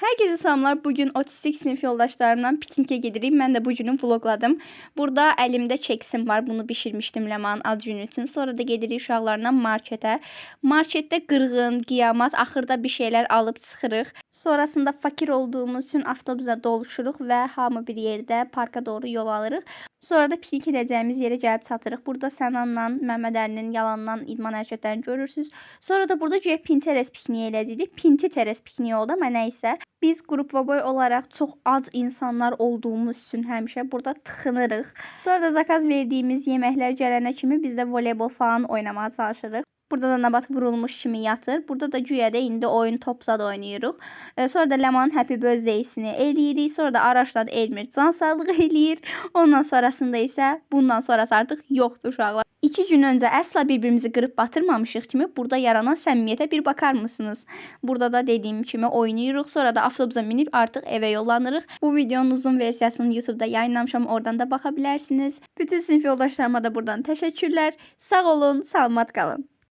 Herkese selamlar. Bugün otistik sinif yoldaşlarımla pikniğe gedirik. Mən də bu günü vlogladım. Burada əlimdə keksim var. Bunu bişirmişdim Ləmanın ad günü üçün. Sonra da gedirik uşaqlarla marketə. Marketdə qırğın, qiyamat, axırda bir şeylər alıb çıxırıq. Sonrasında fakir olduğumuz üçün avtobusa doluşuruq və hamı bir yerdə parka doğru yol alırıq. Sonra da piknik edəcəyimiz yerə gəlib çatırıq. Burada Sənanla Məmməd Əlinin yalandan idman hərəkətlərini görürsünüz. Sonra da burada güya Pinterest pikniği eləyəcəydik. Pinterest pikniği oldu amma nəysə. Biz qrup və boy olaraq çox az insanlar olduğumuz üçün həmişə burada tıxınırıq. Sonra da zakaz verdiyimiz yeməklər gələnə kimi biz də voleybol falan oynamaya çalışırıq. Burada da Nabat vurulmuş kimi yatır. Burada da güya da indi oyun topsad oynayırıq. Sonra da Ləmanın Happy Birthday-sini eləyirik. Sonra da Araşla Elmir can sağlığı eləyir. Ondan sonrasında isə bundan sonrası artıq yoxdur uşaqlar. 2 gün öncə əsla bir-birimizi qırıb batırmamışıq kimi burada yaranan səmimiyyətə bir bakar mısınız? Burada da dediyim kimi oynayırıq. Sonra da avtobusa minib artıq evə yollanırıq. Bu videonun uzun versiyasını YouTube'da yayınlamışam. Oradan da baxa bilərsiniz. Bütün sinif yoldaşlarıma da buradan təşəkkürlər. Sağ olun, salamat qalın.